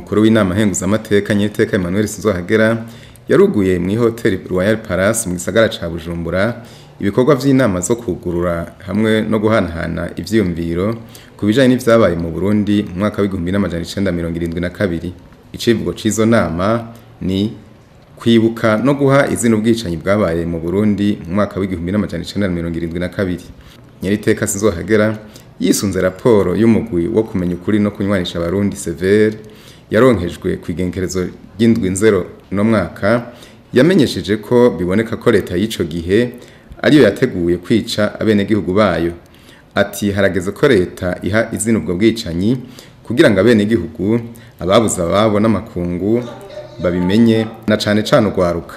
umukuru w'inama nkenguzamateka Nyiteka Emmanuel Sinzohagera yaruguye mu Hotel Royal Palace mu gisagara ca Bujumbura ibikorwa vy'inama zo kugurura hamwe no guhanahana ivyiyumviro kubijanye n'ivyabaye mu Burundi mu mwaka w'1972. Icivugo cizo nama ni kwibuka no guha izina ubwicanyi bwabaye mu Burundi mu mwaka w'1972. Nyiteka Sinzohagera yisunze raporo y'umugwi wo kumenya ukuri no kunywanisha abarundi severe yaronkejwe kwigengerezo ry'indwi nzero no mwaka yamenyesheje ko biboneka ko leta y'ico gihe ariyo yateguye kwica abenegihugu bayo. Ati harageze ko leta iha izina ubwo bwicanyi kugira ngo abenegihugu ababuza ababo n'amakungu babimenye na cane urwaruka.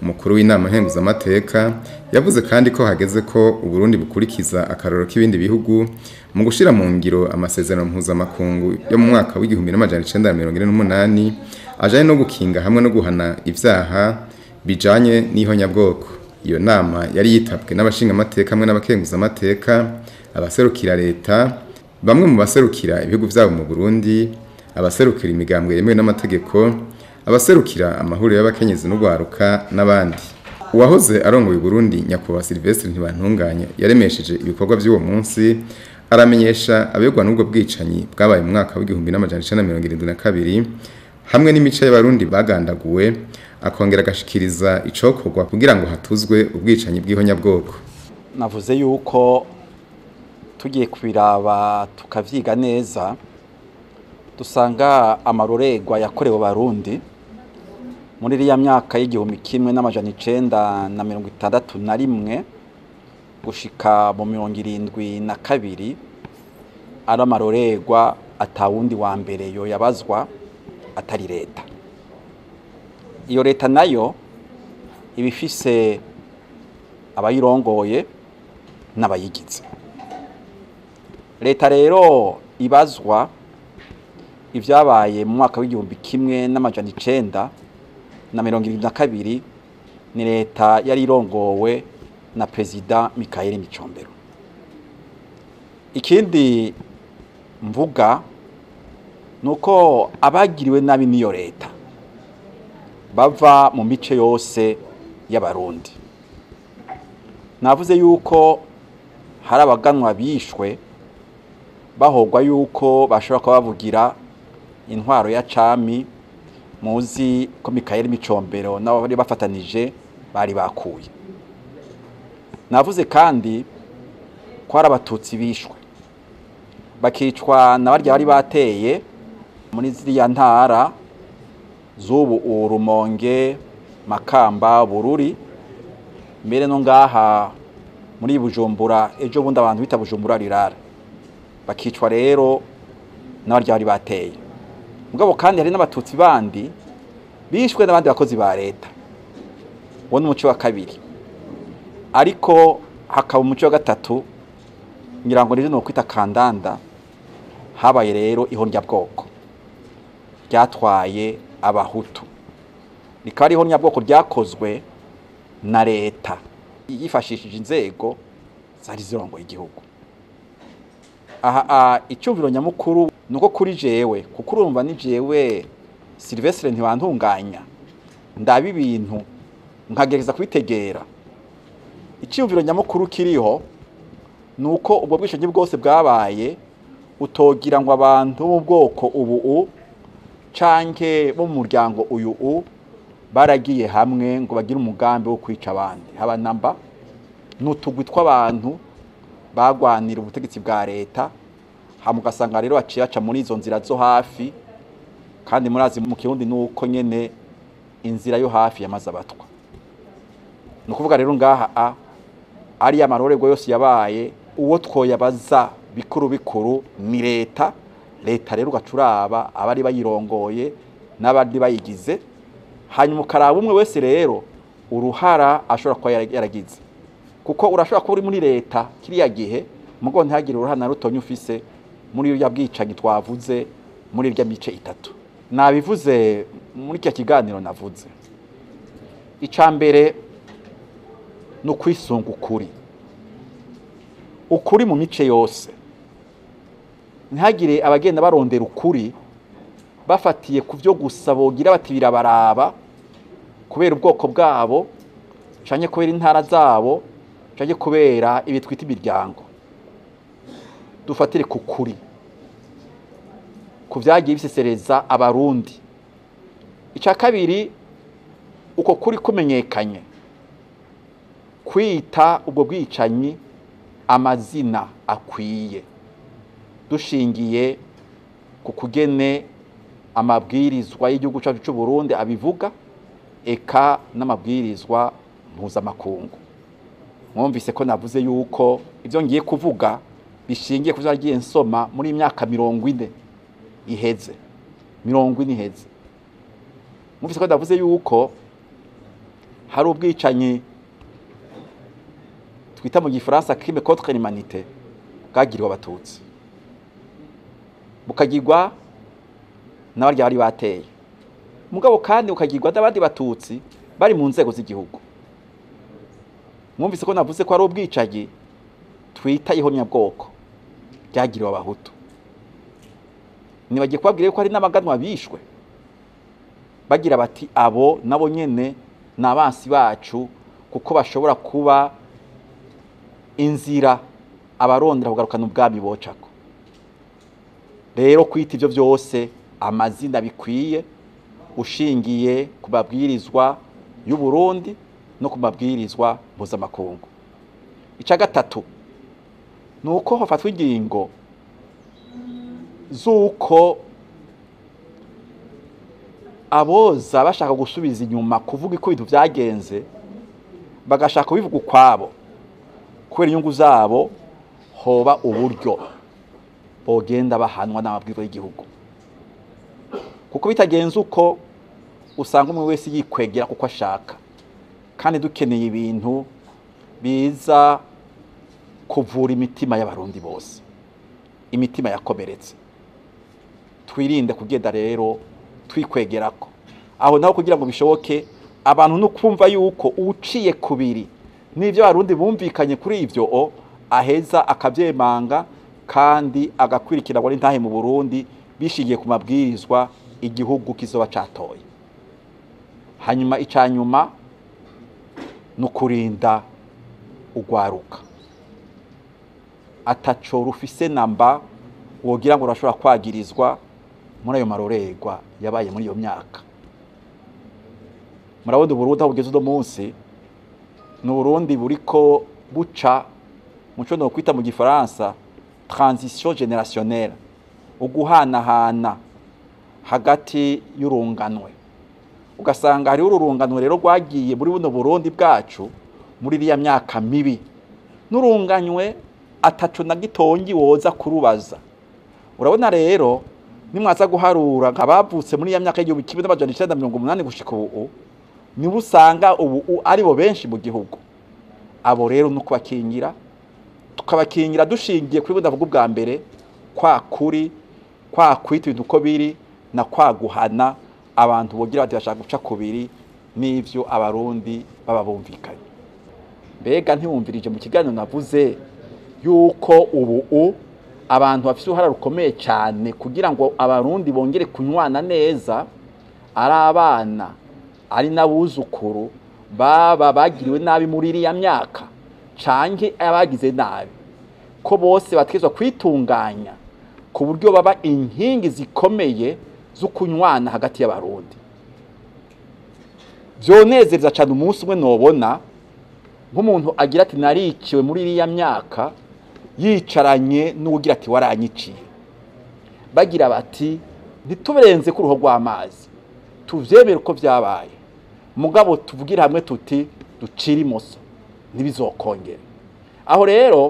Umukuru w'inama nkenguzamateka yavuze kandi ko hageze ko Uburundi bukurikiza akaroro k'ibindi bihugu mu gushira mu ngiro amasezerano mpuzamakungu yo mu mwaka w'1948 ajanye no gukinga hamwe no guhana ivyaha bijanye n'ihonyabwoko. Iyo nama yari yitabwe n'abashinga amateka hamwe n'abakenguzamateka, abaserukira leta, bamwe mu baserukira ibihugu vyabo mu Burundi, abaserukira imigambwe yemewe n'amategeko, abaserukira amahuriro y'abakenyezi n'urwaruka n'abandi. Uwahoze arongoye Burundi Nyakubahwa Sylvestre Ntibantunganya yaremesheje ibikorwa by'uwo munsi aramenyesha abegwa n'ubwo bwicanyi bwabaye mu mwaka w'1972 hamwe n'imice y'abarundi bagandaguwe, akongera agashikiriza icokorwa kugira ngo hatuzwe ubwicanyi bw'ihonyabwoko. Navuze yuko tugiye kubiraba tukavyiga neza dusanga amarorerwa yakorewe Abarundi muri iriya myaka y'1961 gushika mu 1972 ari amarorerwa atawundi wa mbere yo yabazwa atari leta. Iyo leta nayo ibifise abayirongoye n'abayigize. Leta rero ibazwa ivyabaye mu mwaka w'1972 ni leta yari irongowe na President Michael Micombero. Ikindi mvuga nuko abagiriwe nabi niyo leta bava mu mice yose y'Abarundi. Navuze yuko hari abaganwa bishwe bahogwa yuko bashobora kuba bavugira intwaro ya cami, muzi ko Michael Micombero nabo bari bafatanije bari bakuye. Navuze kandi ko ari abatutsi bishwe bakicwa n'abarya bari bateye muri ziriya ntara z'ubu Urumonge, Makamba, Bururi, mbere no ngaha muri Bujumbura. Ejo bundi abantu bita Bujumbura rirara bakicwa rero n'abarya bari bateye. Mugabo kandi hari n'abatutsi bandi bishwe n'abandi bakozi ba leta, wo n'umuco wa kabiri. Ariko hakaba umuco wa gatatu ngira ngo rero no kwita kandanda. Habaye rero ihonyabwoko ryatwaye abahutu, rikaba ihonyabwoko ryakozwe na leta yifashishije inzego zari zirongoye igihugu. Aha icyumviro nyamukuru nuko kuri jewe, kuko urumva ni jewe Sylvestre Ntibantunganya ndabi ibintu nkagereza kubitegera. Icyumviro nyamukuru kiriho nuko ubwo bwishanyi bwose bwabaye utogira ngo abantu mu bwoko ubu canke bo mu muryango uyu baragiye hamwe ngo bagire umugambi wo kwica abandi. Haba namba n'utugwi tw'abantu bagwanira ubutegetsi bwa leta, hamugasanga rero baciye aca muri izo nzira zo hafi, kandi murazi mu Kirundi nuko nyene inzira yo hafi yamaze abatwa. Nukuvuga rero ngaha ari amarorerwa yose yabaye, uwo twoyabaza bikuru ni leta. Leta rero gacuraba abari bayirongoye n'abandi bayigize, hanyuma karaba umwe wese rero uruhara ashobora kuba yaragize, kuko urashobora kuba uri muri leta kiriya gihe mugo ntihagire uruhara na rutonye ufise muri iyo bwicanyi twavuze muri irya mice itatu. Nabivuze muri cya kiganiro navuze, icambere no kwisunga ukuri mu mice yose. Ntihagire abagenda barondera ukuri bafatiye ku byo gusa bogira bati birabaraba kubera ubwoko bwabo canke kubera intara zabo canke kubera ibi twita imiryango. Dufatire ku kuri ku vyagiye bisesereza abarundi. Ica kabiri, uko kuri kumenyekanye, kwita ubwo bwicanyi amazina akwiye dushingiye ku kugene amabwirizwa y'igihugu cyacu cy'u Burundi abivuga, eka n'amabwirizwa mpuzamakungu. Mwumvise ko navuze yuko ivyo ngiye kuvuga bishingiye ku vyagiye nsoma muri imyaka 40 iheze. 40 iheze. Mwumvise ko navuze yuko hari ubwicanyi twita mu gifaransa crime contre l'humanité bwagiriwe abatutsi, bukagirwa n'abarya bari bateye, mugabo kandi bukagirwa n'abandi batutsi bari mu nzego z'igihugu. Mwumvise ko navuze ko ari ubwicanyi twita ihonyabwoko byagiriwe abahutu. Nibagiye kubabwira ko hari n'amaganwa bishwe bagira bati abo nabo nyene n'abansi bacu kuko bashobora kuba inzira abarondera kugarukana ubwami bocako. Rero kwita ivyo byose amazina bikwiye ushingiye ku mabwirizwa y'u Burundi no ku mabwirizwa mpuzamakungu. Ica gatatu nuko hafatwa ingingo zuko aboza bashaka gusubiza inyuma kuvuga iko ibintu vyagenze bagashaka bivuga ukwabo kubera inyungu zabo, hoba uburyo bogenda bahanwa n'amabwiriza y'igihugu. Kuko bitagenze uko usanga umwe wese yikwegera kuko ashaka, kandi dukeneye ibintu biza kuvura imitima y'abarundi bose, imitima yakomeretse. Twirinde kugenda rero twikwegerako aho naho kugira ngo bishoboke abantu no kumva yuko uciye kubiri n'ivyo abarundi bumvikanye kuri ivyo aheza akavyemanga kandi agakwirikira ngo ntahe mu Burundi bishigiye ku mabwirizwa igihugu kizoba catoye. Hanyuma icanyuma no kurinda ugwaruka ataco rufise namba wogira ngo urashobora kwagirizwa muri ayo marorerwa yabaye muri iyo myaka. Murabona Burundi aho bugeze uno munsi ni Burundi buriko buca muco no kwita mu gifaransa transition générationnelle, uguhanahana hagati y'urunganwe. Ugasanga hari urunganwe rero rwagiye muri buno Burundi bwacu muri iriya myaka mibi, n'urunganywe ataco na gitongi woza kurubaza. Urabona rero nimwaza guharura nkabavutse muri ya myaka y'igihumbi kimwe n'amajana 1980 gushika ubu nibo usanga ubu ari bo benshi mu gihugu. Abo rero no kubakingira, tukabakingira dushingiye kuri ndavuga ubwa mbere kwa kuri, kwa kwita ibintu uko biri na kwa guhana abantu bogira bati bashaka guca kubiri n'ivyo abarundi baba bumvikanye. Mbega ntiwumvirije mu kiganiro navuze yuko ubu abantu bafite uruhara rukomeye cyane kugira ngo abarundi bongere kunywana neza, ari abana ari n'abuzukuru baba bagiriwe nabi muri iriya myaka canke abagize nabi, ko bose bategezwa kwitunganya ku buryo baba inkingi zikomeye zo kunywana hagati y'abarundi. Vyonezereza cyane umunsi umwe nobona nk'umuntu agira ati narikiwe muri iriya myaka yicaranye n'ugira ati waranyiciye, bagira bati ntituberenze ku ruho rw'amazi, tuvyemere uko vyabaye, mugabo tuvugira hamwe tuti ducira imoso ntibizokongera. Aho rero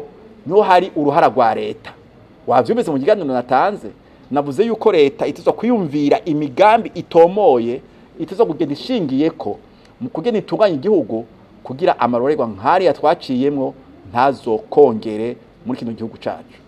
niho hari uruhara rwa leta. Wavyumvise mu kiganiro natanze, navuze yuko leta itizwa kwiyumvira imigambi itomoye, itizwa kugenda ishingiyeko mu kugenda itunganya igihugu kugira amarorerwa nk'ari yatwaciyemwo ntazokongere muri kino gihugu cacu.